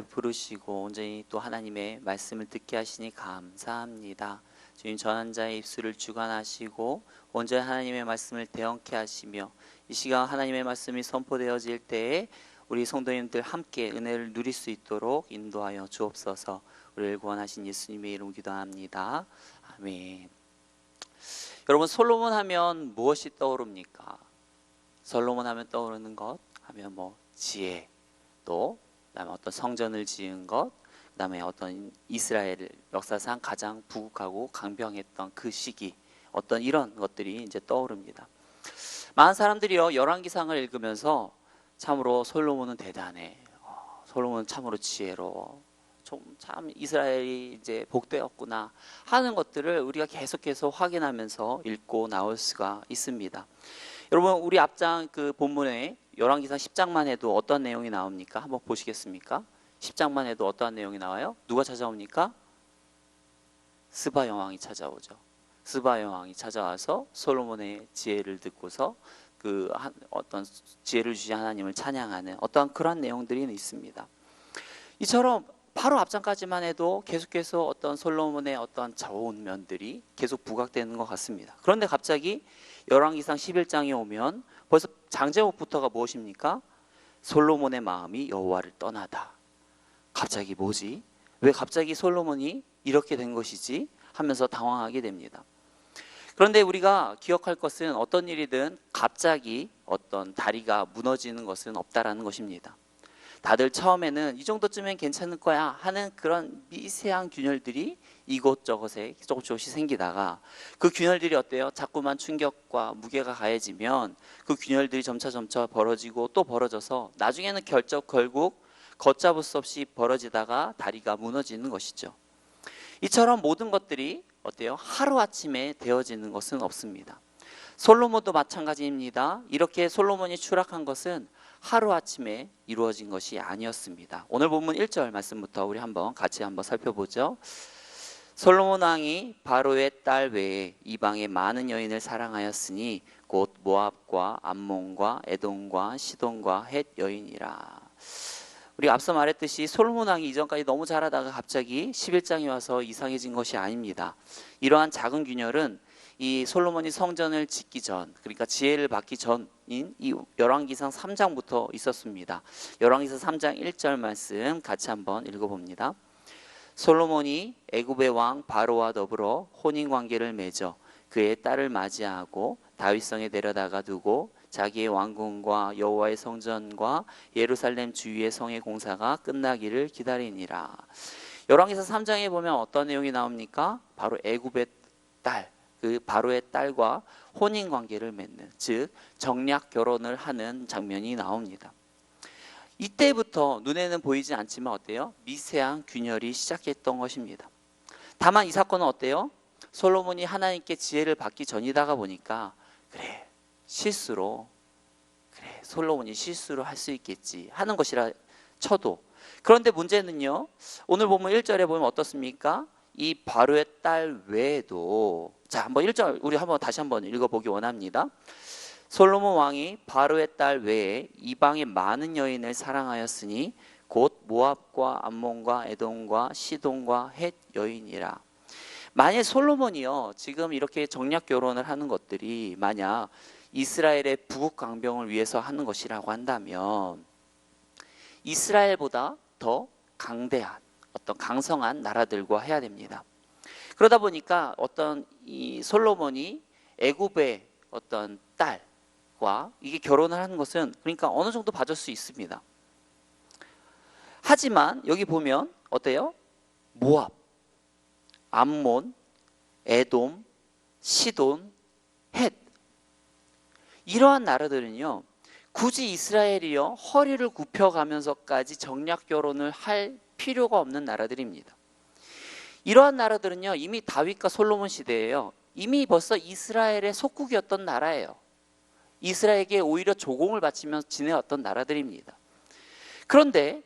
부르시고 온전히 또 하나님의 말씀을 듣게 하시니 감사합니다. 주님, 전한 자의 입술을 주관하시고 온전히 하나님의 말씀을 대언케 하시며 이 시간 하나님의 말씀이 선포되어질 때에 우리 성도님들 함께 은혜를 누릴 수 있도록 인도하여 주옵소서. 우리를 구원하신 예수님의 이름 기도합니다. 아멘. 여러분, 솔로몬 하면 무엇이 떠오릅니까? 솔로몬 하면 떠오르는 것 하면 지혜, 또 그다음에 어떤 성전을 지은 것, 그다음에 어떤 이스라엘 역사상 가장 부국하고 강병했던 그 시기, 어떤 이런 것들이 이제 떠오릅니다. 많은 사람들이요, 열왕기상을 읽으면서 참으로 솔로몬은 대단해, 솔로몬은 참으로 지혜로워, 참 이스라엘이 이제 복되었구나 하는 것들을 우리가 계속해서 확인하면서 읽고 나올 수가 있습니다. 여러분, 우리 앞장 그 본문에 열왕기상 10장만 해도 어떤 내용이 나옵니까? 한번 보시겠습니까? 10장만 해도 어떠한 내용이 나와요? 누가 찾아옵니까? 스바 여왕이 찾아오죠. 스바 여왕이 찾아와서 솔로몬의 지혜를 듣고서 어떤 지혜를 주신 하나님을 찬양하는 어떠한 그런 내용들이 있습니다. 이처럼 바로 앞장까지만 해도 계속해서 어떤 솔로몬의 어떤 좋은 면들이 계속 부각되는 것 같습니다. 그런데 갑자기 열왕기상 11장에 오면 벌써 장제목부터가 무엇입니까? 솔로몬의 마음이 여호와를 떠나다. 갑자기 뭐지? 왜 갑자기 솔로몬이 이렇게 된 것이지? 하면서 당황하게 됩니다. 그런데 우리가 기억할 것은 어떤 일이든 갑자기 어떤 다리가 무너지는 것은 없다라는 것입니다. 다들 처음에는 이 정도쯤엔 괜찮을 거야 하는 그런 미세한 균열들이 이곳저곳에 조금씩 생기다가 그 균열들이 어때요? 자꾸만 충격과 무게가 가해지면 그 균열들이 점차 벌어지고 또 벌어져서 나중에는 결국 걷잡을 수 없이 벌어지다가 다리가 무너지는 것이죠. 이처럼 모든 것들이 어때요? 하루아침에 되어지는 것은 없습니다. 솔로몬도 마찬가지입니다. 이렇게 솔로몬이 추락한 것은 하루아침에 이루어진 것이 아니었습니다. 오늘 본문 1절 말씀부터 우리 같이 한번 살펴보죠. 솔로몬 왕이 바로의 딸 외에 이방의 많은 여인을 사랑하였으니 곧 모압과 암몬과 에돔과 시돈과 헷 여인이라. 우리가 앞서 말했듯이 솔로몬 왕이 이전까지 너무 잘하다가 갑자기 11장에 와서 이상해진 것이 아닙니다. 이러한 작은 균열은 이 솔로몬이 성전을 짓기 전, 그러니까 지혜를 받기 전인 이 열왕기상 3장부터 있었습니다. 열왕기상 3장 1절 말씀 같이 한번 읽어봅니다. 솔로몬이 애굽의 왕 바로와 더불어 혼인관계를 맺어 그의 딸을 맞이하고 다윗성에 데려다가 두고 자기의 왕궁과 여호와의 성전과 예루살렘 주위의 성의 공사가 끝나기를 기다리니라. 열왕기상 3장에 보면 어떤 내용이 나옵니까? 바로 애굽의 딸, 그 바로의 딸과 혼인 관계를 맺는, 즉 정략 결혼을 하는 장면이 나옵니다. 이때부터 눈에는 보이지 않지만 어때요? 미세한 균열이 시작했던 것입니다. 다만 이 사건은 어때요? 솔로몬이 하나님께 지혜를 받기 전이다가 보니까 솔로몬이 실수로 할 수 있겠지 하는 것이라 쳐도, 그런데 문제는요, 오늘 보면 1절에 보면 어떻습니까? 이 바로의 딸 외에도, 자, 한번 1절 우리 다시 한번 읽어보기 원합니다. 솔로몬 왕이 바로의 딸 외에 이방의 많은 여인을 사랑하였으니 곧 모압과 암몬과 에돔과 시돈과 헷 여인이라. 만약 솔로몬이요, 지금 이렇게 정략 결혼을 하는 것들이 만약 이스라엘의 부국 강병을 위해서 하는 것이라고 한다면 이스라엘보다 더 강대한 어떤 강성한 나라들과 해야 됩니다. 그러다 보니까 어떤 이 솔로몬이 애굽의 어떤 딸과 이게 결혼을 하는 것은 그러니까 어느 정도 봐줄 수 있습니다. 하지만 여기 보면 어때요? 모압, 암몬, 에돔, 시돈, 헷, 이러한 나라들은요, 굳이 이스라엘이요 허리를 굽혀가면서까지 정략 결혼을 할 필요가 없는 나라들입니다. 이러한 나라들은요 이미 다윗과 솔로몬 시대에요 이미 벌써 이스라엘의 속국이었던 나라예요. 이스라엘에게 오히려 조공을 바치면서 지내왔던 나라들입니다. 그런데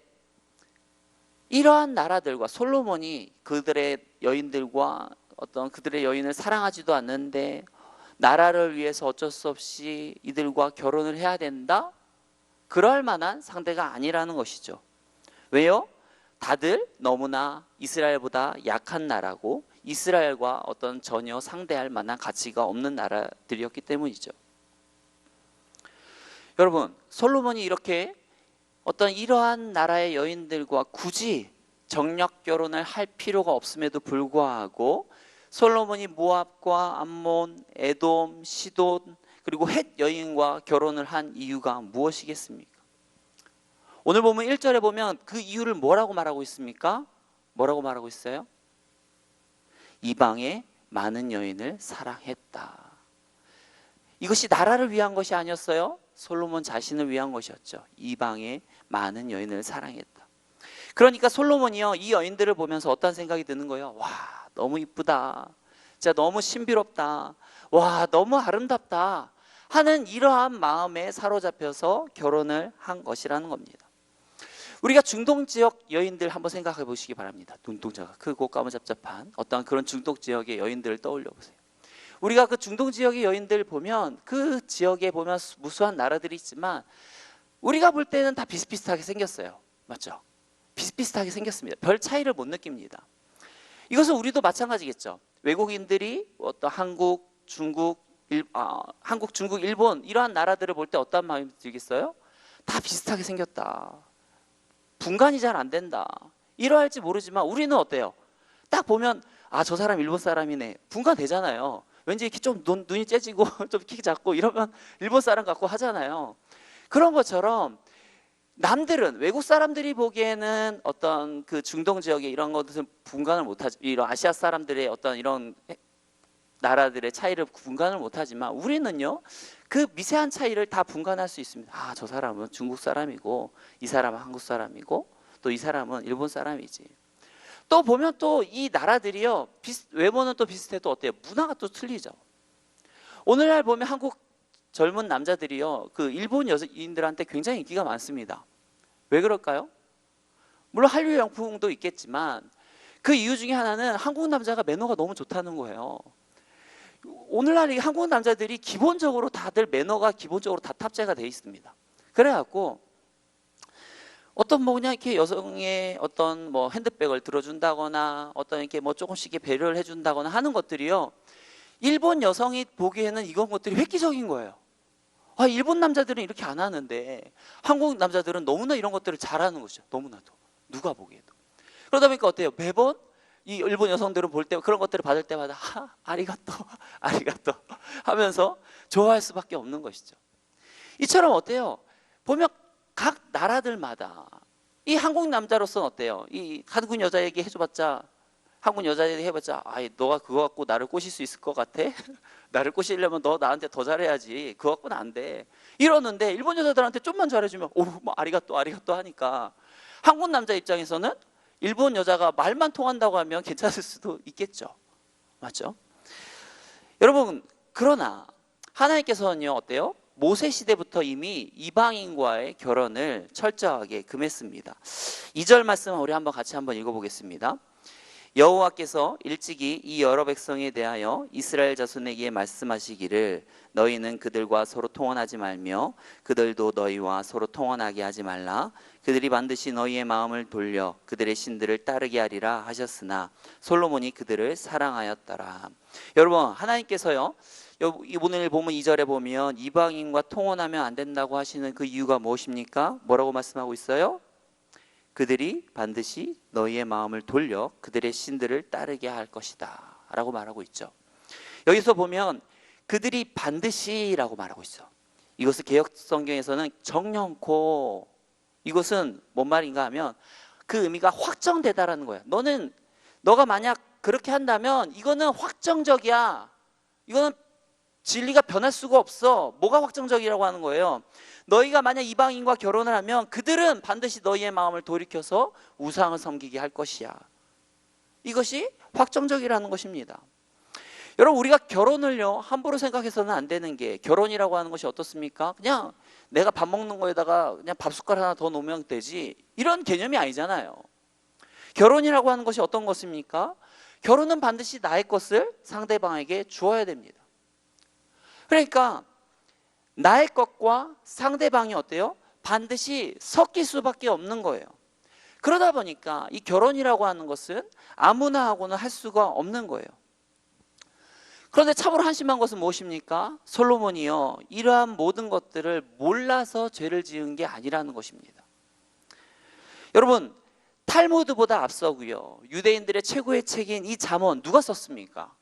이러한 나라들과 솔로몬이 그들의 여인들과 어떤 그들의 여인을 사랑하지도 않는데 나라를 위해서 어쩔 수 없이 이들과 결혼을 해야 된다? 그럴 만한 상대가 아니라는 것이죠. 왜요? 다들 너무나 이스라엘보다 약한 나라고 이스라엘과 어떤 전혀 상대할 만한 가치가 없는 나라들이었기 때문이죠. 여러분, 솔로몬이 이렇게 어떤 이러한 나라의 여인들과 굳이 정력 결혼을 할 필요가 없음에도 불구하고 솔로몬이 모압과 암몬, 에돔, 시돈 그리고 헷 여인과 결혼을 한 이유가 무엇이겠습니까? 오늘 보면 1절에 보면 그 이유를 뭐라고 말하고 있습니까? 뭐라고 말하고 있어요? 이방의 많은 여인을 사랑했다. 이것이 나라를 위한 것이 아니었어요. 솔로몬 자신을 위한 것이었죠. 이방의 많은 여인을 사랑했다. 그러니까 솔로몬이요, 이 여인들을 보면서 어떤 생각이 드는 거예요? 와, 너무 이쁘다. 진짜 너무 신비롭다. 와, 너무 아름답다. 하는 이러한 마음에 사로잡혀서 결혼을 한 것이라는 겁니다. 우리가 중동 지역 여인들 한번 생각해 보시기 바랍니다. 눈동자가 크고 까무잡잡한 어떤 그런 중동 지역의 여인들을 떠올려 보세요. 우리가 그 중동 지역의 여인들 보면 그 지역에 보면 무수한 나라들이 있지만 우리가 볼 때는 다 비슷비슷하게 생겼어요. 맞죠? 비슷비슷하게 생겼습니다. 별 차이를 못 느낍니다. 이것은 우리도 마찬가지겠죠. 외국인들이 어떤 한국, 중국, 일본 이러한 나라들을 볼 때 어떤 마음이 들겠어요? 다 비슷하게 생겼다. 분간이 잘 안 된다. 이러할지 모르지만 우리는 어때요? 딱 보면 아, 저 사람 일본 사람이네. 분간되잖아요. 왠지 이렇게 좀 눈이 째지고 좀 키 작고 이러면 일본 사람 같고 하잖아요. 그런 것처럼 남들은 외국 사람들이 보기에는 어떤 그 중동 지역의 이런 것들은 분간을 못하지, 이런 아시아 사람들의 어떤 이런 나라들의 차이를 분간을 못하지만 우리는요 그 미세한 차이를 다 분간할 수 있습니다. 아, 저 사람은 중국 사람이고 이 사람은 한국 사람이고 또 이 사람은 일본 사람이지. 또 보면 또 이 나라들이요 외모는 또 비슷해도 어때요? 문화가 또 틀리죠. 오늘날 보면 한국 젊은 남자들이요 그 일본 여인들한테 굉장히 인기가 많습니다. 왜 그럴까요? 물론 한류 영풍도 있겠지만 그 이유 중에 하나는 한국 남자가 매너가 너무 좋다는 거예요. 오늘날 이 한국 남자들이 기본적으로 다들 매너가 기본적으로 다 탑재가 돼 있습니다. 그래갖고 어떤 뭐 그냥 이렇게 여성의 어떤 뭐 핸드백을 들어준다거나 어떤 이렇게 뭐 조금씩 배려를 해준다거나 하는 것들이요 일본 여성이 보기에는 이런 것들이 획기적인 거예요. 아, 일본 남자들은 이렇게 안 하는데 한국 남자들은 너무나 이런 것들을 잘하는 것이죠. 너무나도 누가 보기에도. 그러다 보니까 어때요? 매번 이 일본 여성들은 볼 때 그런 것들을 받을 때마다 아리가또 아리가또 하면서 좋아할 수밖에 없는 것이죠. 이처럼 어때요? 보면 각 나라들마다 이 한국 남자로서는 어때요? 이 한국 여자에게 해줘봤자 한국 여자에게 해봤자 아이 너가 그거 갖고 나를 꼬실 수 있을 것 같아? 나를 꼬시려면 너 나한테 더 잘해야지. 그거 갖고는 안 돼. 이러는데 일본 여자들한테 좀만 잘해주면 뭐 아리가또 아리가또 하니까 한국 남자 입장에서는 일본 여자가 말만 통한다고 하면 괜찮을 수도 있겠죠. 맞죠? 여러분, 그러나 하나님께서는요 어때요? 모세 시대부터 이미 이방인과의 결혼을 철저하게 금했습니다. 2절 말씀 우리 한번 같이 한번 읽어보겠습니다. 여호와께서 일찍이 이 여러 백성에 대하여 이스라엘 자손에게 말씀하시기를 너희는 그들과 서로 통혼하지 말며 그들도 너희와 서로 통혼하게 하지 말라. 그들이 반드시 너희의 마음을 돌려 그들의 신들을 따르게 하리라 하셨으나 솔로몬이 그들을 사랑하였더라. 여러분, 하나님께서요 오늘 보면 2절에 보면 이방인과 통혼하면 안 된다고 하시는 그 이유가 무엇입니까? 뭐라고 말씀하고 있어요? 그들이 반드시 너희의 마음을 돌려 그들의 신들을 따르게 할 것이다 라고 말하고 있죠. 여기서 보면 그들이 반드시라고 말하고 있어. 이것을 개역 성경에서는 정령코, 이것은 뭔 말인가 하면 그 의미가 확정되다라는 거야. 너가 만약 그렇게 한다면 이거는 확정적이야. 이거는 진리가 변할 수가 없어. 뭐가 확정적이라고 하는 거예요? 너희가 만약 이방인과 결혼을 하면 그들은 반드시 너희의 마음을 돌이켜서 우상을 섬기게 할 것이야. 이것이 확정적이라는 것입니다. 여러분, 우리가 결혼을요 함부로 생각해서는 안 되는 게, 결혼이라고 하는 것이 어떻습니까? 그냥 내가 밥 먹는 거에다가 그냥 밥 숟갈 하나 더 놓으면 되지, 이런 개념이 아니잖아요. 결혼이라고 하는 것이 어떤 것입니까? 결혼은 반드시 나의 것을 상대방에게 주어야 됩니다. 그러니까 나의 것과 상대방이 어때요? 반드시 섞일 수밖에 없는 거예요. 그러다 보니까 이 결혼이라고 하는 것은 아무나 하고는 할 수가 없는 거예요. 그런데 참으로 한심한 것은 무엇입니까? 솔로몬이요, 이러한 모든 것들을 몰라서 죄를 지은 게 아니라는 것입니다. 여러분, 탈무드보다 앞서고요, 유대인들의 최고의 책인 이 잠언 누가 썼습니까?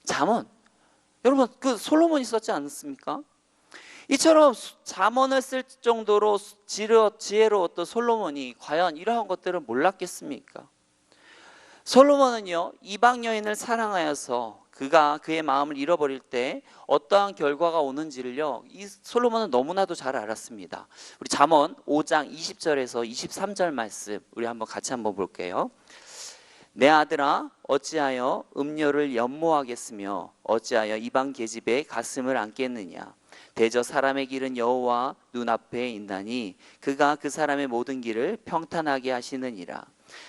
잠언, 여러분, 그 솔로몬이 썼지 않습니까? 이처럼 잠언을 쓸 정도로 지혜로웠던 솔로몬이 과연 이러한 것들을 몰랐겠습니까? 솔로몬은요, 이방 여인을 사랑하여서 그가 그의 마음을 잃어버릴 때 어떠한 결과가 오는지를요, 이 솔로몬은 너무나도 잘 알았습니다. 우리 잠언 5장 20절에서 23절 말씀 우리 같이 한번 볼게요. 내 아들아, 어찌하여 음료를 연모하겠으며 어찌하여 이방 계집의 가슴을 안겠느냐. 대저 사람의 길은 여호와 눈앞에 있나니 그가 그 사람의 모든 길을 평탄하게 하시느니라.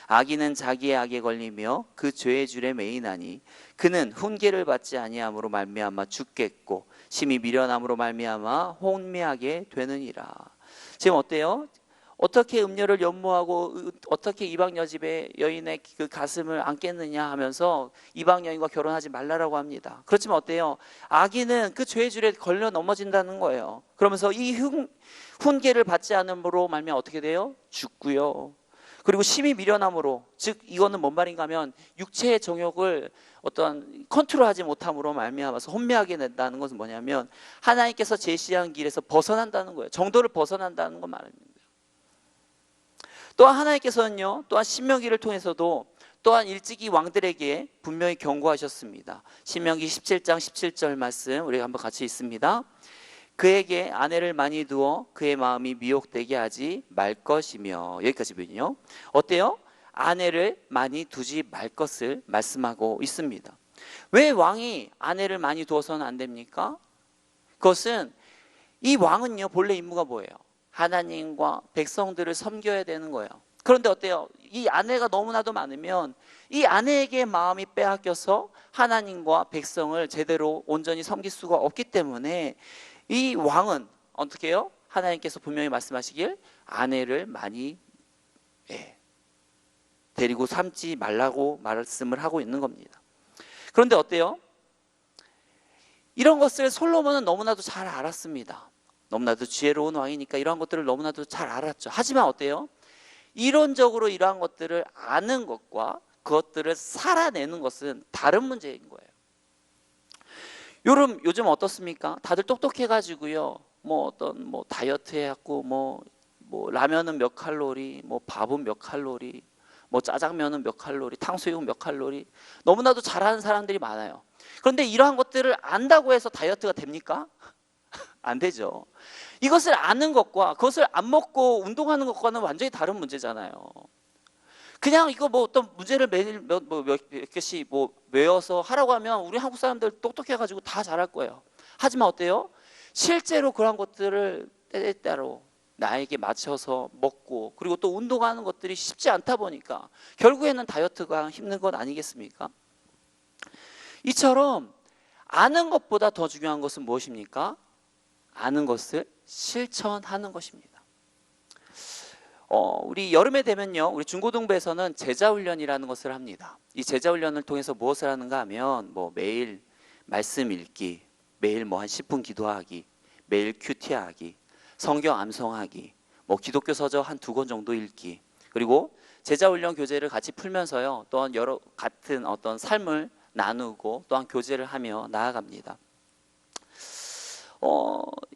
악인은 자기의 악에 걸리며 그 죄의 줄에 매이나니 그는 훈계를 받지 아니함으로 말미암아 죽겠고 심히 미련함으로 말미암아 혼미하게 되느니라. 지금 어때요? 어떻게 음료를 연모하고 어떻게 이방 여인의 그 가슴을 안겠느냐 하면서 이방 여인과 결혼하지 말라라고 합니다. 그렇지만 어때요? 악인은 그 죄의 줄에 걸려 넘어진다는 거예요. 그러면서 이 훈계를 받지 않음으로 말미암아 어떻게 돼요? 죽고요. 그리고 심히 미련함으로, 즉 이거는 뭔 말인가 하면 육체의 정욕을 어떤 컨트롤하지 못함으로 말미암아서 혼미하게 된다는 것은 뭐냐면 하나님께서 제시한 길에서 벗어난다는 거예요. 정도를 벗어난다는 것 말입니다. 또한 하나님께서는요, 또한 신명기를 통해서도 또한 일찍이 왕들에게 분명히 경고하셨습니다. 신명기 17장 17절 말씀 우리가 한번 같이 읽습니다. 그에게 아내를 많이 두어 그의 마음이 미혹되게 하지 말 것이며, 여기까지군요. 어때요? 아내를 많이 두지 말 것을 말씀하고 있습니다. 왜 왕이 아내를 많이 두어서는 안 됩니까? 그것은 이 왕은요, 본래 임무가 뭐예요? 하나님과 백성들을 섬겨야 되는 거예요. 그런데 어때요? 이 아내가 너무나도 많으면 이 아내에게 마음이 빼앗겨서 하나님과 백성을 제대로 온전히 섬길 수가 없기 때문에 이 왕은 어떻게 해요? 하나님께서 분명히 말씀하시길 아내를 많이 데리고 삼지 말라고 말씀을 하고 있는 겁니다. 그런데 어때요? 이런 것을 솔로몬은 너무나도 잘 알았습니다. 너무나도 지혜로운 왕이니까 이러한 것들을 너무나도 잘 알았죠. 하지만 어때요? 이론적으로 이러한 것들을 아는 것과 그것들을 살아내는 것은 다른 문제인 거예요. 요즘 어떻습니까? 다들 똑똑해가지고요, 다이어트 해갖고 라면은 몇 칼로리, 밥은 몇 칼로리, 짜장면은 몇 칼로리, 탕수육은 몇 칼로리, 너무나도 잘하는 사람들이 많아요. 그런데 이러한 것들을 안다고 해서 다이어트가 됩니까? 안 되죠. 이것을 아는 것과 그것을 안 먹고 운동하는 것과는 완전히 다른 문제잖아요. 그냥 이거 어떤 문제를 매일 몇 개씩 외워서 하라고 하면 우리 한국 사람들 똑똑해가지고 다 잘할 거예요. 하지만 어때요? 실제로 그런 것들을 때때로 나에게 맞춰서 먹고 그리고 또 운동하는 것들이 쉽지 않다 보니까 결국에는 다이어트가 힘든 것 아니겠습니까? 이처럼 아는 것보다 더 중요한 것은 무엇입니까? 아는 것을 실천하는 것입니다. 우리 여름에 되면요, 우리 중고등부에서는 제자훈련이라는 것을 합니다. 이 제자훈련을 통해서 무엇을 하는가 하면 매일 말씀 읽기, 매일 한 10분 기도하기, 매일 큐티하기, 성경 암송하기, 기독교 서적 한 2권 정도 읽기, 그리고 제자훈련 교재를 같이 풀면서요, 또한 여러 같은 어떤 삶을 나누고 또한 교제를 하며 나아갑니다.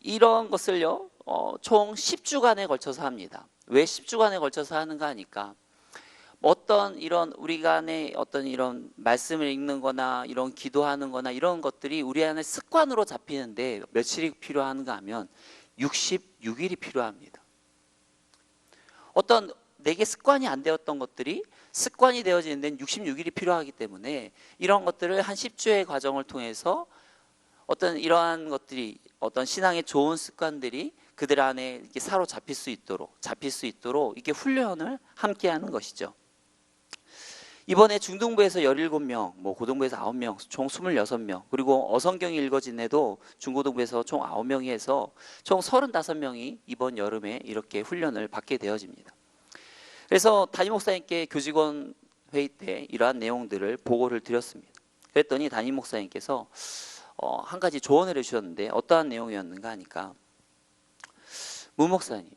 이런 것을요, 총 10주간에 걸쳐서 합니다. 왜 10주간에 걸쳐서 하는가 하니까 어떤 이런 우리 안에 어떤 이런 말씀을 읽는 거나 이런 기도하는 거나 이런 것들이 우리 안에 습관으로 잡히는데 며칠이 필요한가 하면 66일이 필요합니다. 어떤 내게 습관이 안 되었던 것들이 습관이 되어지는 데는 66일이 필요하기 때문에 이런 것들을 한 10주의 과정을 통해서 어떤 이러한 것들이 어떤 신앙의 좋은 습관들이 그들 안에 이렇게 사로잡힐 수 있도록 이렇게 훈련을 함께 하는 것이죠. 이번에 중등부에서 17명, 고등부에서 9명, 총 26명, 그리고 어성경이 읽어진 애도 중고등부에서 총 9명이 해서 총 35명이 이번 여름에 이렇게 훈련을 받게 되어집니다. 그래서 담임 목사님께 교직원 회의 때 이러한 내용들을 보고를 드렸습니다. 그랬더니 담임 목사님께서 한 가지 조언을 해주셨는데 어떠한 내용이었는가 하니까, 문 목사님,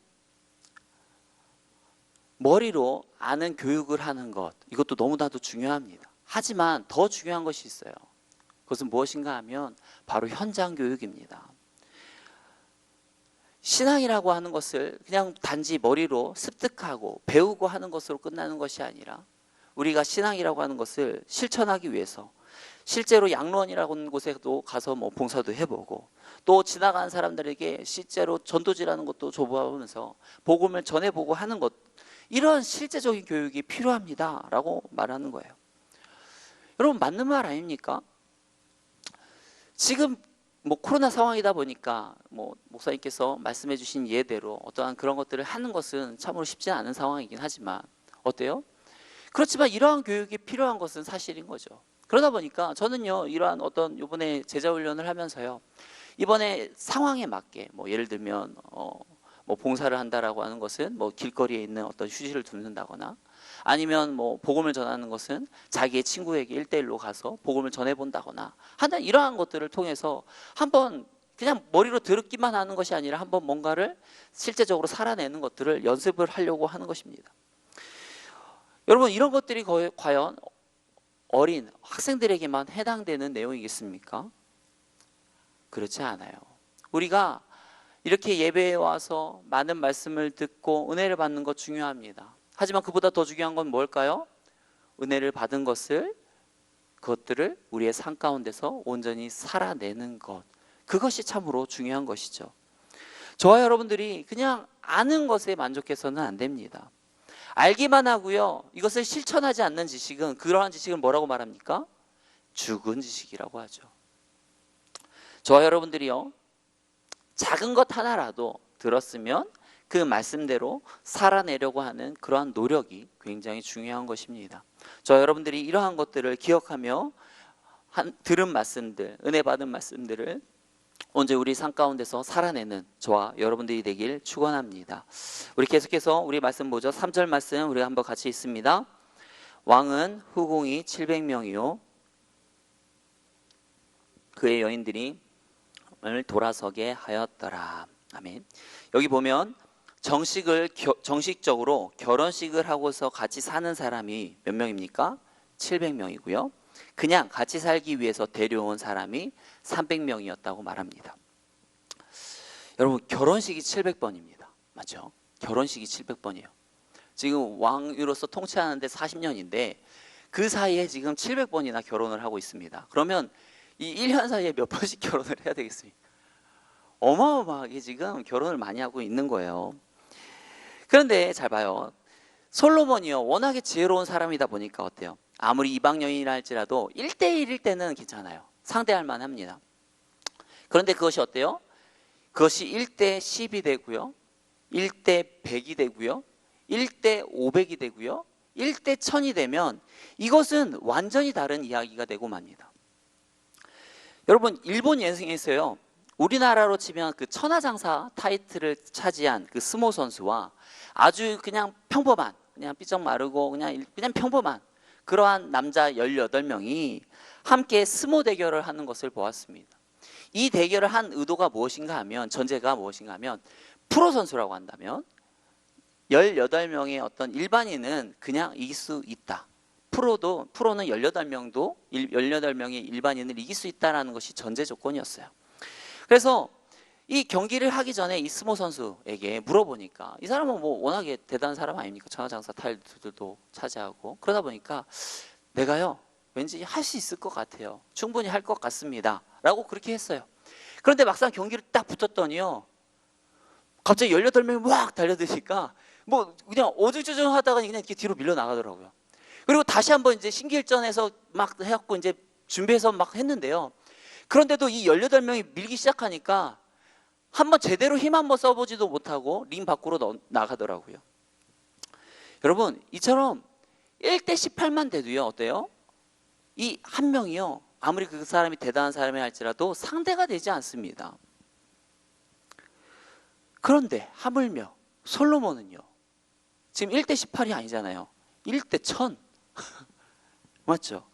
머리로 아는 교육을 하는 것, 이것도 너무나도 중요합니다. 하지만 더 중요한 것이 있어요. 그것은 무엇인가 하면 바로 현장 교육입니다. 신앙이라고 하는 것을 그냥 단지 머리로 습득하고 배우고 하는 것으로 끝나는 것이 아니라, 우리가 신앙이라고 하는 것을 실천하기 위해서 실제로 양로원이라고 하는 곳에도 가서 봉사도 해보고, 또 지나가는 사람들에게 실제로 전도지라는 것도 줘보면서 복음을 전해보고 하는 것, 이런 실제적인 교육이 필요합니다 라고 말하는 거예요. 여러분, 맞는 말 아닙니까? 지금 코로나 상황이다 보니까 목사님께서 말씀해 주신 예대로 어떠한 그런 것들을 하는 것은 참으로 쉽지 않은 상황이긴 하지만, 어때요? 그렇지만 이러한 교육이 필요한 것은 사실인 거죠. 그러다 보니까 저는요, 이러한 어떤 이번에 제자훈련을 하면서요, 이번에 상황에 맞게 예를 들면 봉사를 한다라고 하는 것은 길거리에 있는 어떤 휴지를 줍는다거나, 아니면 복음을 전하는 것은 자기의 친구에게 1대1로 가서 복음을 전해본다거나 하는 이러한 것들을 통해서 한번 그냥 머리로 들었기만 하는 것이 아니라 한번 뭔가를 실제적으로 살아내는 것들을 연습을 하려고 하는 것입니다. 여러분, 이런 것들이 과연 어린 학생들에게만 해당되는 내용이겠습니까? 그렇지 않아요. 우리가 이렇게 예배에 와서 많은 말씀을 듣고 은혜를 받는 것 중요합니다. 하지만 그보다 더 중요한 건 뭘까요? 은혜를 받은 그것들을 우리의 삶 가운데서 온전히 살아내는 것, 그것이 참으로 중요한 것이죠. 저와 여러분들이 그냥 아는 것에 만족해서는 안 됩니다. 알기만 하고요, 이것을 실천하지 않는 지식은, 그러한 지식을 뭐라고 말합니까? 죽은 지식이라고 하죠. 저와 여러분들이요, 작은 것 하나라도 들었으면 그 말씀대로 살아내려고 하는 그러한 노력이 굉장히 중요한 것입니다. 저와 여러분들이 이러한 것들을 기억하며 들은 말씀들, 은혜 받은 말씀들을 언제 우리 삶 가운데서 살아내는 저와 여러분들이 되길 축원합니다. 우리 계속해서 우리 말씀 보죠. 3절 말씀 우리 한번 같이 읽습니다. 왕은 후궁이 700명이요 그의 여인들이 돌아서게 하였더라. 아멘. 여기 보면 정식적으로 결혼식을 하고서 같이 사는 사람이 몇 명입니까? 700명이고요. 그냥 같이 살기 위해서 데려온 사람이 300명이었다고 말합니다. 여러분, 결혼식이 700번입니다. 맞죠? 결혼식이 700번이에요. 지금 왕으로서 통치하는데 40년인데 그 사이에 지금 700번이나 결혼을 하고 있습니다. 그러면 이 1년 사이에 몇 번씩 결혼을 해야 되겠습니까? 어마어마하게 지금 결혼을 많이 하고 있는 거예요. 그런데 잘 봐요. 솔로몬이요, 워낙에 지혜로운 사람이다 보니까 어때요? 아무리 이방 여인이라 할지라도 1대1일 때는 괜찮아요. 상대할 만합니다. 그런데 그것이 어때요? 그것이 1대 10이 되고요, 1대 100이 되고요, 1대 500이 되고요, 1대 1000이 되면 이것은 완전히 다른 이야기가 되고 맙니다. 여러분, 일본 예능에서요, 우리나라로 치면 그 천하장사 타이틀을 차지한 그 스모 선수와 아주 그냥 평범한, 그냥 삐쩍 마르고 그냥 평범한 그러한 남자 18명이 함께 스모 대결을 하는 것을 보았습니다. 이 대결을 한 의도가 무엇인가 하면, 전제가 무엇인가 하면, 프로 선수라고 한다면 18명의 어떤 일반인은 그냥 이길 수 있다. 프로는 18명의 일반인을 이길 수 있다는 것이 전제 조건이었어요. 그래서 이 경기를 하기 전에 이 스모 선수에게 물어보니까, 이 사람은 워낙에 대단한 사람 아닙니까? 천하장사 타이틀도 차지하고, 그러다 보니까 내가요, 왠지 할 수 있을 것 같아요. 충분히 할 것 같습니다 라고 그렇게 했어요. 그런데 막상 경기를 딱 붙었더니요, 갑자기 18명이 막 달려드니까 그냥 어중저중 하다가 그냥 이렇게 뒤로 밀려 나가더라고요. 그리고 다시 한번 이제 신기일전에서 막 해갖고 이제 준비해서 막 했는데요, 그런데도 이 18명이 밀기 시작하니까 한번 제대로 힘 한번 써보지도 못하고 링 밖으로 나가더라고요. 여러분, 이처럼 1대 18만 돼도요, 어때요? 이 한 명이요, 아무리 그 사람이 대단한 사람이 할지라도 상대가 되지 않습니다. 그런데 하물며 솔로몬은요, 지금 1대 18이 아니잖아요. 1대 1000. 맞죠?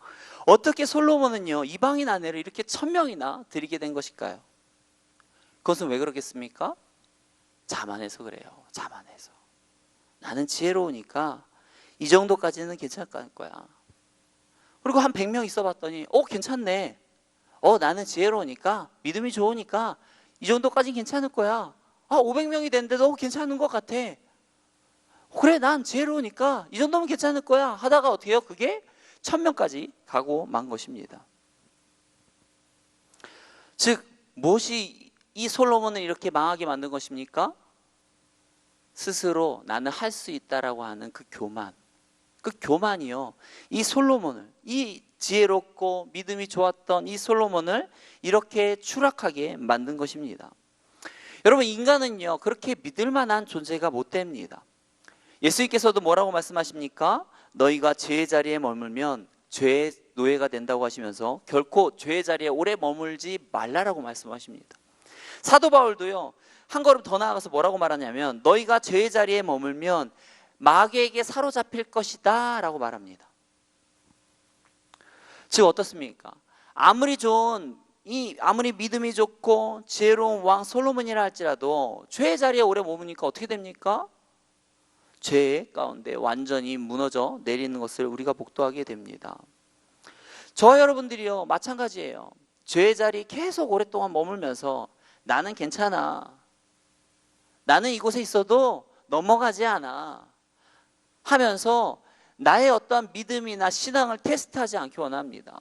어떻게 솔로몬은요 이방인 아내를 이렇게 1000명이나 드리게 된 것일까요? 그것은 왜 그러겠습니까? 자만해서 그래요. 자만해서. 나는 지혜로우니까 이 정도까지는 괜찮을 거야. 그리고 한 100명 있어 봤더니 괜찮네. 나는 지혜로우니까 믿음이 좋으니까 이 정도까지는 괜찮을 거야. 500명이 됐는데도 괜찮은 것 같아. 그래, 난 지혜로우니까 이 정도면 괜찮을 거야 하다가 어떻게 해요? 그게 1000명까지 가고 만 것입니다. 즉 무엇이 이 솔로몬을 이렇게 망하게 만든 것입니까? 스스로 나는 할 수 있다라고 하는 그 교만. 그 교만이요 이 솔로몬을, 이 지혜롭고 믿음이 좋았던 이 솔로몬을 이렇게 추락하게 만든 것입니다. 여러분, 인간은요 그렇게 믿을 만한 존재가 못 됩니다. 예수님께서도 뭐라고 말씀하십니까? 너희가 죄의 자리에 머물면 죄의 노예가 된다고 하시면서 결코 죄의 자리에 오래 머물지 말라라고 말씀하십니다. 사도 바울도요 한 걸음 더 나아가서 뭐라고 말하냐면 너희가 죄의 자리에 머물면 마귀에게 사로잡힐 것이다 라고 말합니다. 즉 어떻습니까? 아무리 믿음이 좋고 지혜로운 왕 솔로몬이라 할지라도 죄의 자리에 오래 머무니까 어떻게 됩니까? 죄 가운데 완전히 무너져 내리는 것을 우리가 목도하게 됩니다. 저와 여러분들이요 마찬가지예요. 죄의 자리에 계속 오랫동안 머물면서 나는 괜찮아, 나는 이곳에 있어도 넘어가지 않아 하면서 나의 어떠한 믿음이나 신앙을 테스트하지 않기 원합니다.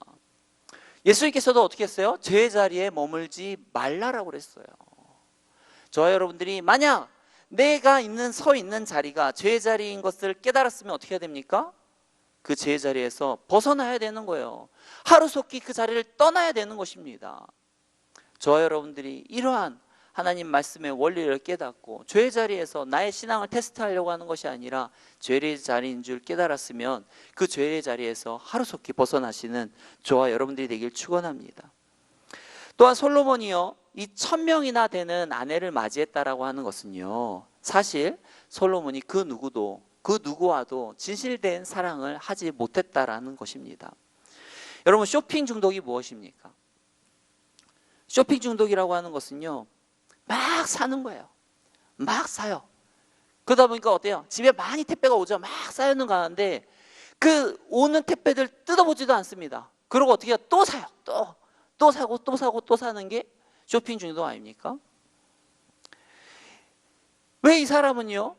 예수님께서도 어떻게 했어요? 죄의 자리에 머물지 말라라고 그랬어요. 저와 여러분들이 만약 내가 서 있는 자리가 죄의 자리인 것을 깨달았으면 어떻게 해야 됩니까? 그 죄의 자리에서 벗어나야 되는 거예요. 하루속히 그 자리를 떠나야 되는 것입니다. 저와 여러분들이 이러한 하나님 말씀의 원리를 깨닫고 죄의 자리에서 나의 신앙을 테스트하려고 하는 것이 아니라 죄의 자리인 줄 깨달았으면 그 죄의 자리에서 하루속히 벗어나시는 저와 여러분들이 되길 축원합니다. 또한 솔로몬이요 이 1000명이나 되는 아내를 맞이했다라고 하는 것은요 사실 솔로몬이 그 누구와도 진실된 사랑을 하지 못했다라는 것입니다. 여러분, 쇼핑 중독이 무엇입니까? 쇼핑 중독이라고 하는 것은요 막 사는 거예요. 막 사요. 그러다 보니까 어때요? 집에 많이 택배가 오죠. 막 쌓여는 가는데 그 오는 택배들 뜯어보지도 않습니다. 그리고 어떻게 해요? 또 사요. 또 사고 또 사고 또 사는 게 쇼핑 중독 아닙니까? 왜 이 사람은요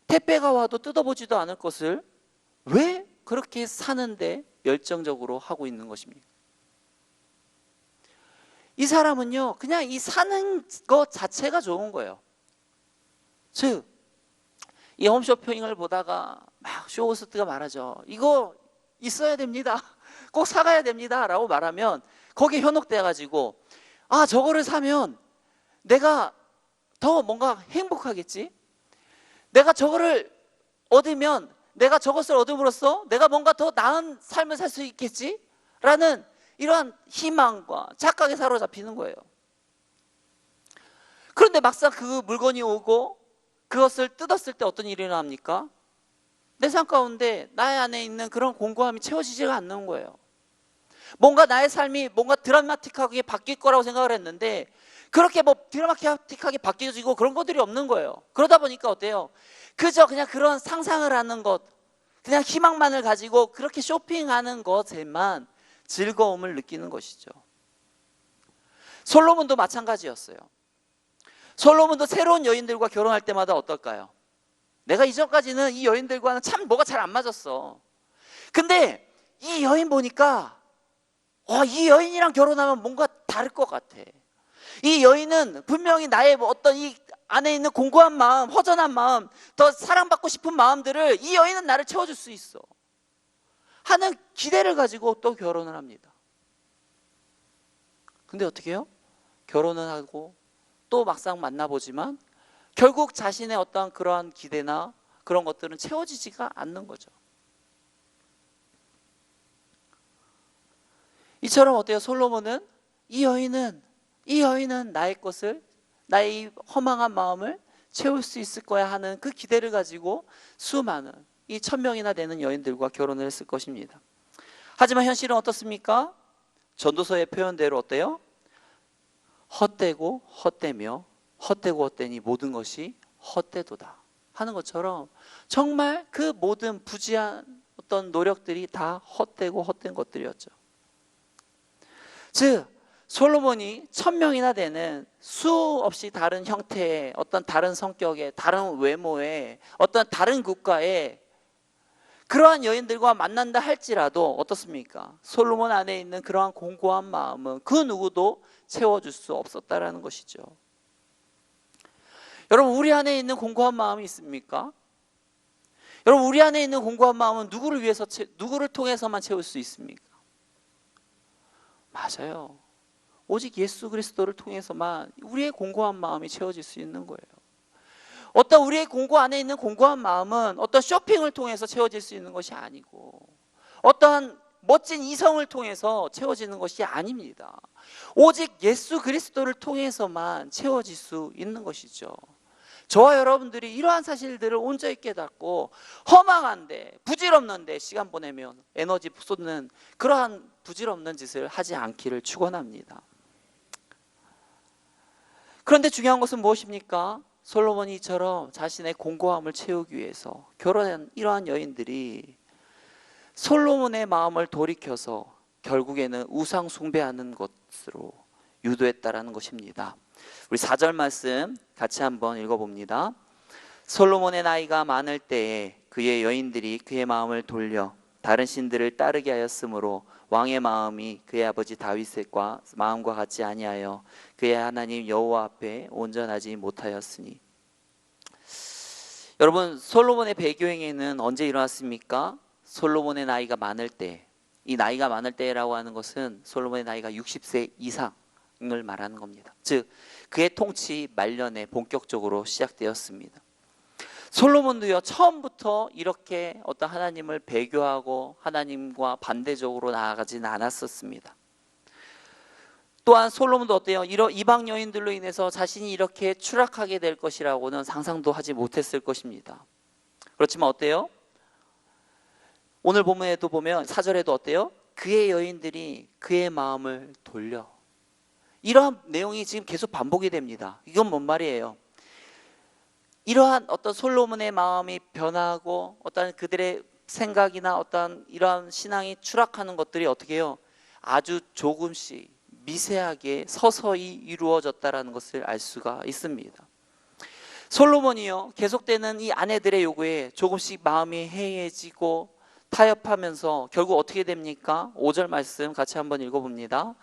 택배가 와도 뜯어보지도 않을 것을 왜 그렇게 사는데 열정적으로 하고 있는 것입니까? 이 사람은요 그냥 이 사는 것 자체가 좋은 거예요. 즉 이 홈쇼핑을 보다가 막 쇼호스트가 말하죠. 이거 있어야 됩니다. 꼭 사가야 됩니다 라고 말하면 거기에 현혹돼 가지고 저거를 사면 내가 더 뭔가 행복하겠지, 내가 저거를 얻으면 내가 저것을 얻음으로써 내가 뭔가 더 나은 삶을 살 수 있겠지 라는 이러한 희망과 착각에 사로잡히는 거예요. 그런데 막상 그 물건이 오고 그것을 뜯었을 때 어떤 일이 일어납니까? 내 삶 가운데 나의 안에 있는 그런 공고함이 채워지지가 않는 거예요. 뭔가 나의 삶이 뭔가 드라마틱하게 바뀔 거라고 생각을 했는데 그렇게 드라마틱하게 바뀌어지고 그런 것들이 없는 거예요. 그러다 보니까 어때요? 그저 그냥 그런 상상을 하는 것, 그냥 희망만을 가지고 그렇게 쇼핑하는 것에만 즐거움을 느끼는 것이죠. 솔로몬도 마찬가지였어요. 솔로몬도 새로운 여인들과 결혼할 때마다 어떨까요? 내가 이전까지는 이 여인들과는 참 뭐가 잘 안 맞았어. 근데 이 여인 보니까 이 여인이랑 결혼하면 뭔가 다를 것 같아. 이 여인은 분명히 나의 어떤 이 안에 있는 공고한 마음, 허전한 마음, 더 사랑받고 싶은 마음들을 이 여인은 나를 채워줄 수 있어 하는 기대를 가지고 또 결혼을 합니다. 근데 어떻게 해요? 결혼을 하고 또 막상 만나보지만 결국 자신의 어떠한 그러한 기대나 그런 것들은 채워지지가 않는 거죠. 이처럼 어때요? 솔로몬은 이 여인은 나의 것을, 나의 허망한 마음을 채울 수 있을 거야 하는 그 기대를 가지고 수많은 이 1000명이나 되는 여인들과 결혼을 했을 것입니다. 하지만 현실은 어떻습니까? 전도서의 표현대로 어때요? 헛되고 헛되며 헛되고 헛되니 모든 것이 헛되도다 하는 것처럼 정말 그 모든 부지한 어떤 노력들이 다 헛되고 헛된 것들이었죠. 즉 솔로몬이 1000명이나 되는 수없이 다른 형태의 어떤 다른 성격의 다른 외모의 어떤 다른 국가의 그러한 여인들과 만난다 할지라도 어떻습니까? 솔로몬 안에 있는 그러한 공고한 마음은 그 누구도 채워줄 수 없었다라는 것이죠. 여러분, 우리 안에 있는 공고한 마음이 있습니까? 여러분, 우리 안에 있는 공고한 마음은 누구를 통해서만 채울 수 있습니까? 맞아요. 오직 예수 그리스도를 통해서만 우리의 공고한 마음이 채워질 수 있는 거예요. 어떤 우리의 공고 안에 있는 공고한 마음은 어떤 쇼핑을 통해서 채워질 수 있는 것이 아니고 어떠한 멋진 이성을 통해서 채워지는 것이 아닙니다. 오직 예수 그리스도를 통해서만 채워질 수 있는 것이죠. 저와 여러분들이 이러한 사실들을 온전히 깨닫고 허망한데 부질없는데 시간 보내면 에너지 쏟는 그러한 부질없는 짓을 하지 않기를 축원합니다. 그런데 중요한 것은 무엇입니까? 솔로몬이 이처럼 자신의 공고함을 채우기 위해서 결혼한 이러한 여인들이 솔로몬의 마음을 돌이켜서 결국에는 우상 숭배하는 것으로 유도했다라는 것입니다. 우리 4절 말씀 같이 한번 읽어봅니다. 솔로몬의 나이가 많을 때에 그의 여인들이 그의 마음을 돌려 다른 신들을 따르게 하였으므로 왕의 마음이 그의 아버지 다윗의 마음과 같지 아니하여 그의 하나님 여호와 앞에 온전하지 못하였으니. 여러분, 솔로몬의 배교행위는 언제 일어났습니까? 솔로몬의 나이가 많을 때. 이 나이가 많을 때라고 하는 것은 솔로몬의 나이가 60세 이상을 말하는 겁니다. 즉 그의 통치 말년에 본격적으로 시작되었습니다. 솔로몬도요, 처음부터 이렇게 어떤 하나님을 배교하고 하나님과 반대적으로 나아가지는 않았었습니다. 또한 솔로몬도 어때요? 이방 여인들로 인해서 자신이 이렇게 추락하게 될 것이라고는 상상도 하지 못했을 것입니다. 그렇지만 어때요? 오늘 본문에도 보면 4절에도 어때요? 그의 여인들이 그의 마음을 돌려. 이러한 내용이 지금 계속 반복이 됩니다. 이건 뭔 말이에요? 이러한 어떤 솔로몬의 마음이 변하고 어떤 그들의 생각이나 어떤 이러한 신앙이 추락하는 것들이 어떻게 해요? 아주 조금씩 미세하게 서서히 이루어졌다는 것을 알 수가 있습니다. 솔로몬이요, 계속되는 이 아내들의 요구에 조금씩 마음이 해이해지고 타협하면서 결국 어떻게 됩니까? 5절 말씀 같이 한번 읽어봅니다.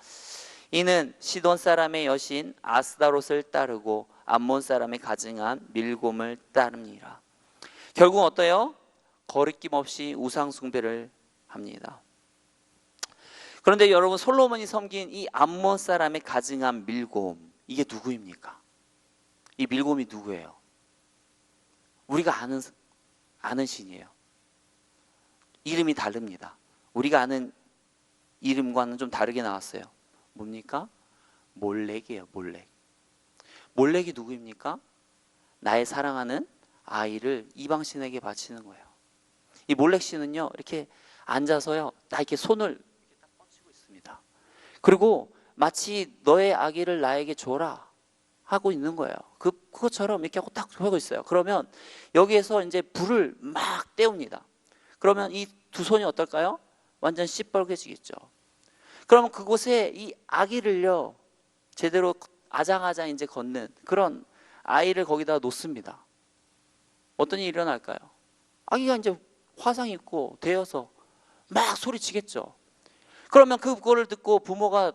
이는 시돈 사람의 여신 아스다롯을 따르고 암몬 사람의 가증한 밀곰을 따릅니다. 결국 어때요? 거리낌 없이 우상 숭배를 합니다. 그런데 여러분, 솔로몬이 섬긴 이 암몬 사람의 가증한 밀곰, 이게 누구입니까? 이 밀곰이 누구예요? 우리가 아는 신이에요. 이름이 다릅니다. 우리가 아는 이름과는 좀 다르게 나왔어요. 뭡니까? 몰렉이에요. 몰렉. 몰렉이 누구입니까? 나의 사랑하는 아이를 이방신에게 바치는 거예요. 이 몰렉 신은요, 이렇게 앉아서요, 나 이렇게 손을 이렇게 딱 뻗치고 있습니다. 그리고 마치 너의 아기를 나에게 줘라 하고 있는 거예요. 그것처럼 이렇게 하고 딱 하고 있어요. 그러면 여기에서 이제 불을 막 때웁니다. 그러면 이 두 손이 어떨까요? 완전 시뻘개지겠죠. 그러면 그곳에 이 아기를요, 제대로 아장아장 이제 걷는 그런 아이를 거기다 놓습니다. 어떤 일이 일어날까요? 아기가 이제 화상 입고 되어서 막 소리치겠죠. 그러면 그거를 듣고 부모가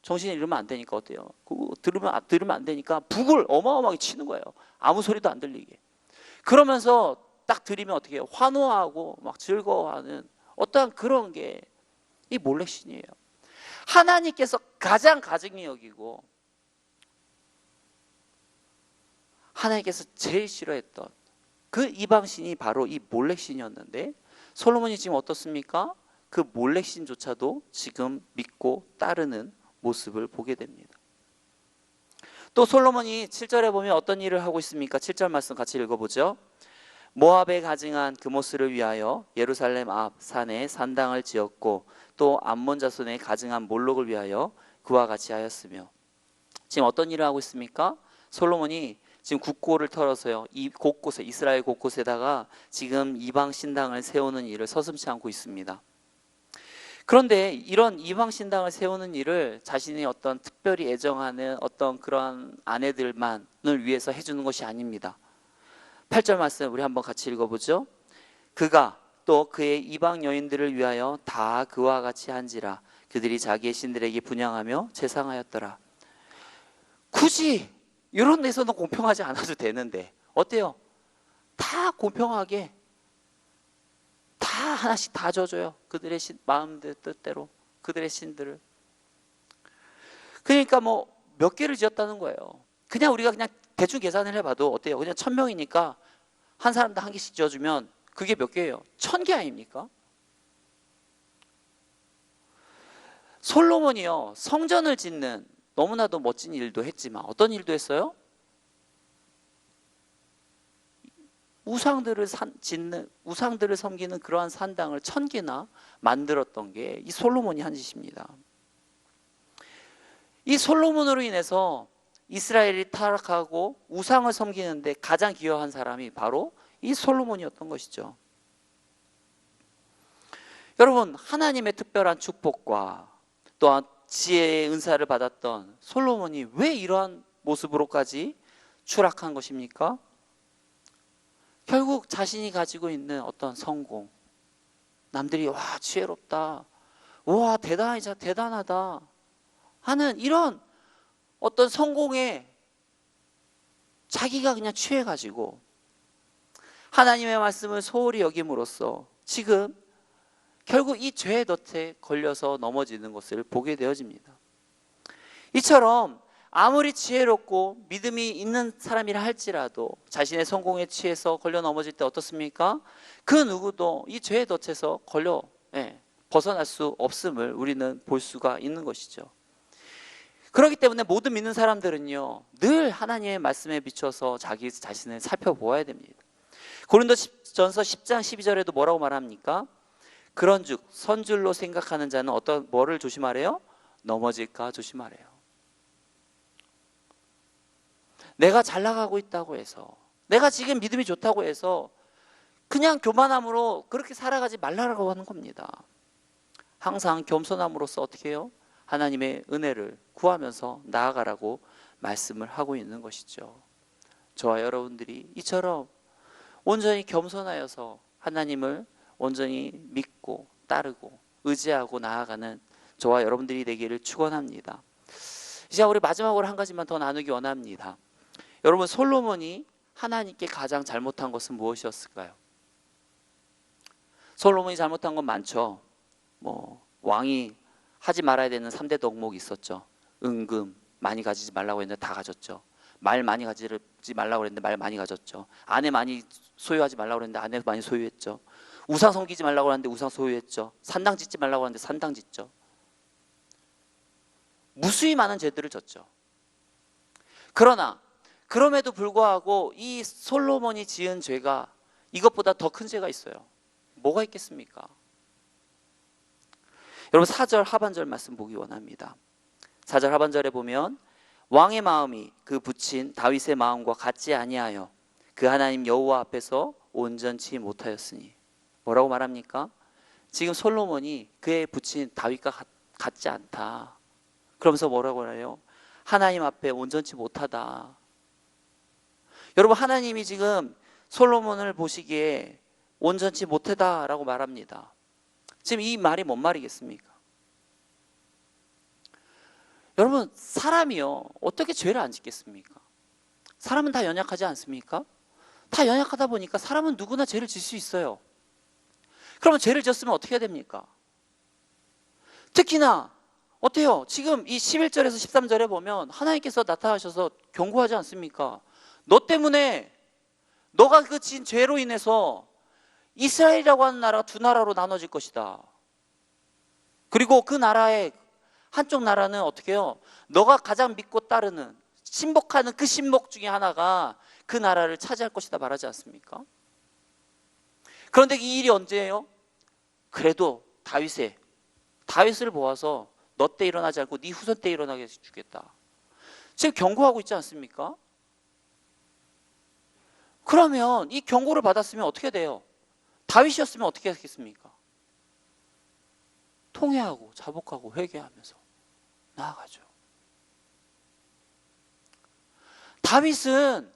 정신을 잃으면 안 되니까 어때요? 그거 들으면 안 되니까 북을 어마어마하게 치는 거예요. 아무 소리도 안 들리게. 그러면서 딱 들이면 어떻게 해요? 환호하고 막 즐거워하는 어떠한 그런 게 이 몰렉신이에요. 하나님께서 가장 가증히 여기고 하나님께서 제일 싫어했던 그 이방신이 바로 이 몰렉신이었는데, 솔로몬이 지금 어떻습니까? 그 몰렉신조차도 지금 믿고 따르는 모습을 보게 됩니다. 또 솔로몬이 7절에 보면 어떤 일을 하고 있습니까? 7절 말씀 같이 읽어보죠. 모압에 가증한 그모스를 위하여 예루살렘 앞 산에 산당을 지었고 또 암몬 자손에 가증한 몰록을 위하여 그와 같이 하였으며. 지금 어떤 일을 하고 있습니까? 솔로몬이 지금 국고를 털어서요, 이 곳곳에, 이스라엘 곳곳에다가 지금 이방 신당을 세우는 일을 서슴지 않고 있습니다. 그런데 이런 이방 신당을 세우는 일을 자신이 어떤 특별히 애정하는 어떤 그러한 아내들만을 위해서 해주는 것이 아닙니다. 8절 말씀 우리 한번 같이 읽어보죠. 그가 또 그의 이방 여인들을 위하여 다 그와 같이 한지라. 그들이 자기의 신들에게 분향하며 제상하였더라. 굳이 이런 데서는 공평하지 않아도 되는데 어때요? 다 공평하게 다 하나씩 다 줘줘요. 그들의 마음들 뜻대로 그들의 신들을. 그러니까 뭐 몇 개를 지었다는 거예요. 그냥 우리가 그냥 대충 계산을 해봐도 어때요? 그냥 1000명이니까 한 사람당 한 개씩 지어주면 그게 몇 개예요? 1000개 아닙니까? 솔로몬이요, 성전을 짓는 너무나도 멋진 일도 했지만 어떤 일도 했어요? 우상들을 섬기는 그러한 산당을 1000개나 만들었던 게 이 솔로몬이 한 짓입니다. 이 솔로몬으로 인해서 이스라엘이 타락하고 우상을 섬기는데 가장 기여한 사람이 바로 이 솔로몬이었던 것이죠. 여러분, 하나님의 특별한 축복과 또한 지혜의 은사를 받았던 솔로몬이 왜 이러한 모습으로까지 추락한 것입니까? 결국 자신이 가지고 있는 어떤 성공, 남들이 와 지혜롭다, 와 대단하다 하는 이런 어떤 성공에 자기가 그냥 취해가지고 하나님의 말씀을 소홀히 여김으로써 지금 결국 이 죄의 덫에 걸려서 넘어지는 것을 보게 되어집니다. 이처럼 아무리 지혜롭고 믿음이 있는 사람이라 할지라도 자신의 성공에 취해서 걸려 넘어질 때 어떻습니까? 그 누구도 이 죄의 덫에서 벗어날 수 없음을 우리는 볼 수가 있는 것이죠. 그렇기 때문에 모든 믿는 사람들은요, 늘 하나님의 말씀에 비춰서 자기 자신을 살펴보아야 됩니다. 고린도전서 10장 12절에도 뭐라고 말합니까? 그런즉 선줄로 생각하는 자는 뭐를 조심하래요? 넘어질까 조심하래요. 내가 잘 나가고 있다고 해서, 내가 지금 믿음이 좋다고 해서 그냥 교만함으로 그렇게 살아가지 말라고 하는 겁니다. 항상 겸손함으로써 어떻게 해요? 하나님의 은혜를 구하면서 나아가라고 말씀을 하고 있는 것이죠. 저와 여러분들이 이처럼 온전히 겸손하여서 하나님을 온전히 믿고 따르고 의지하고 나아가는 저와 여러분들이 되기를 축원합니다. 이제 우리 마지막으로 한 가지만 더 나누기 원합니다. 여러분, 솔로몬이 하나님께 가장 잘못한 것은 무엇이었을까요? 솔로몬이 잘못한 건 많죠. 왕이 하지 말아야 되는 3대 덕목이 있었죠. 은금 많이 가지지 말라고 했는데 다 가졌죠. 말 많이 가지지 말라고 했는데 말 많이 가졌죠. 아내 많이 소유하지 말라고 했는데 아내 많이 소유했죠. 우상 섬기지 말라고 했는데 우상 소유했죠. 산당 짓지 말라고 했는데 산당 짓죠. 무수히 많은 죄들을 졌죠. 그러나 그럼에도 불구하고 이 솔로몬이 지은 죄가 이것보다 더 큰 죄가 있어요. 뭐가 있겠습니까? 여러분, 4절 하반절 말씀 보기 원합니다. 4절 하반절에 보면 왕의 마음이 그 붙인 다윗의 마음과 같지 아니하여 그 하나님 여호와 앞에서 온전치 못하였으니. 뭐라고 말합니까? 지금 솔로몬이 그의 붙인 다윗과 같지 않다. 그러면서 뭐라고 해요? 하나님 앞에 온전치 못하다. 여러분, 하나님이 지금 솔로몬을 보시기에 온전치 못하다라고 말합니다. 지금 이 말이 뭔 말이겠습니까? 여러분, 사람이요, 어떻게 죄를 안 짓겠습니까? 사람은 다 연약하지 않습니까? 다 연약하다 보니까 사람은 누구나 죄를 질 수 있어요. 그러면 죄를 지었으면 어떻게 해야 됩니까? 특히나 어때요? 지금 이 11절에서 13절에 보면 하나님께서 나타나셔서 경고하지 않습니까? 너 때문에, 너가 그 지은 죄로 인해서 이스라엘이라고 하는 나라가 두 나라로 나눠질 것이다. 그리고 그 나라의 한쪽 나라는 어떻게 해요? 너가 가장 믿고 따르는 신복하는 그 신복 중에 하나가 그 나라를 차지할 것이다 말하지 않습니까? 그런데 이 일이 언제예요? 그래도 다윗을 모아서 너 때 일어나지 않고 네 후손 때 일어나게 해주겠다. 지금 경고하고 있지 않습니까? 그러면 이 경고를 받았으면 어떻게 돼요? 다윗이었으면 어떻게 했겠습니까? 통회하고 자복하고 회개하면서 나아가죠. 다윗은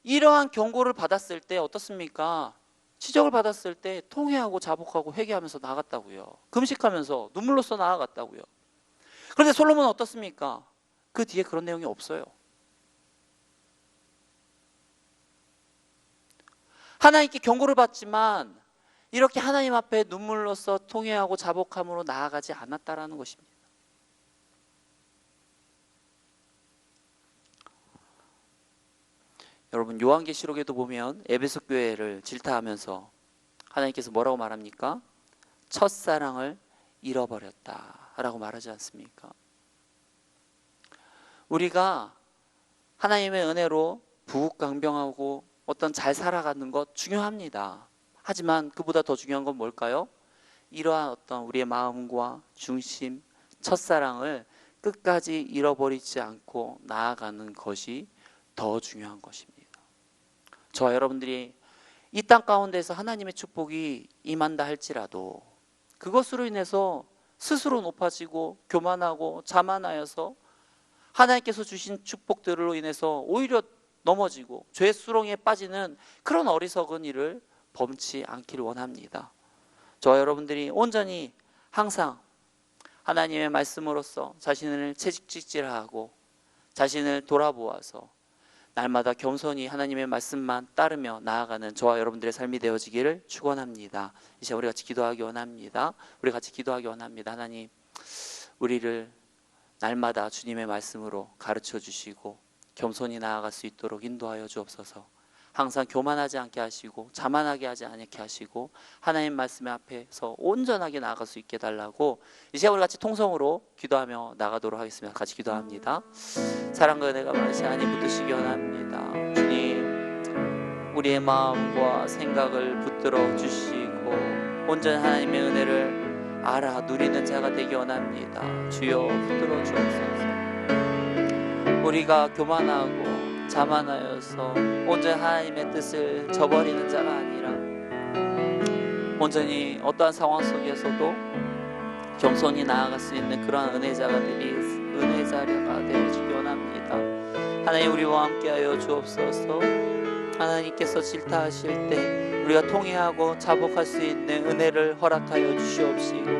이러한 경고를 받았을 때 어떻습니까? 지적을 받았을 때 통회하고 자복하고 회개하면서 나아갔다고요. 금식하면서 눈물로써 나아갔다고요. 그런데 솔로몬은 어떻습니까? 그 뒤에 그런 내용이 없어요. 하나님께 경고를 받지만 이렇게 하나님 앞에 눈물로써 통회하고 자복함으로 나아가지 않았다라는 것입니다. 여러분, 요한계시록에도 보면 에베소 교회를 질타하면서 하나님께서 뭐라고 말합니까? 첫사랑을 잃어버렸다라고 말하지 않습니까? 우리가 하나님의 은혜로 부국강병하고 어떤 잘 살아가는 것 중요합니다. 하지만 그보다 더 중요한 건 뭘까요? 이러한 어떤 우리의 마음과 중심, 첫사랑을 끝까지 잃어버리지 않고 나아가는 것이 더 중요한 것입니다. 저와 여러분들이 이 땅 가운데서 하나님의 축복이 임한다 할지라도 그것으로 인해서 스스로 높아지고 교만하고 자만하여서 하나님께서 주신 축복들로 인해서 오히려 넘어지고 죄 수렁에 빠지는 그런 어리석은 일을 범치 않기를 원합니다. 저와 여러분들이 온전히 항상 하나님의 말씀으로써 자신을 채찍질하고 자신을 돌아보아서 날마다 겸손히 하나님의 말씀만 따르며 나아가는 저와 여러분들의 삶이 되어지기를 축원합니다. 이제 우리 같이 기도하기 원합니다. 우리 같이 기도하기 원합니다. 하나님, 우리를 날마다 주님의 말씀으로 가르쳐 주시고 겸손히 나아갈 수 있도록 인도하여 주옵소서. 항상 교만하지 않게 하시고 자만하게 하지 않게 하시고 하나님 말씀 앞에서 온전하게 나아갈 수 있게 달라고 이제 우리 같이 통성으로 기도하며 나가도록 하겠습니다. 같이 기도합니다. 사랑과 은혜가 많으신 하나님 붙드시기 원합니다. 주님, 우리의 마음과 생각을 붙들어 주시고 온전히 하나님의 은혜를 알아 누리는 자가 되기 원합니다. 주여 붙들어 주옵소서. 우리가 교만하고 자만하여서 온전히 하나님의 뜻을 저버리는 자가 아니라 온전히 어떠한 상황 속에서도 겸손히 나아갈 수 있는 그러한 은혜자가 되어주기 원합니다. 하나님, 우리와 함께하여 주옵소서. 하나님께서 질타하실 때 우리가 통회하고 자복할 수 있는 은혜를 허락하여 주시옵시고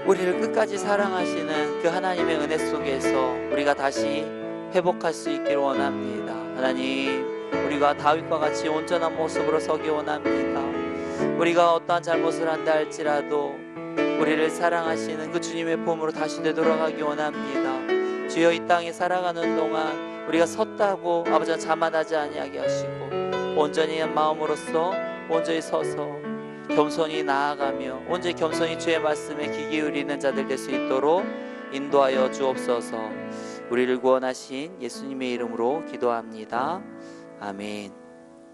우리를 끝까지 사랑하시는 그 하나님의 은혜 속에서 우리가 다시 회복할 수 있기를 원합니다. 하나님, 우리가 다윗과 같이 온전한 모습으로 서기 원합니다. 우리가 어떠한 잘못을 한다 할지라도 우리를 사랑하시는 그 주님의 품으로 다시 되돌아가기 원합니다. 주여, 이 땅에 살아가는 동안 우리가 섰다고 아버지가 자만하지 아니하게 하시고 온전히 마음으로써 온전히 서서 겸손히 나아가며 온전히 겸손히 주의 말씀에 귀 기울이는 자들 될 수 있도록 인도하여 주옵소서. 우리를 구원하신 예수님의 이름으로 기도합니다. 아멘.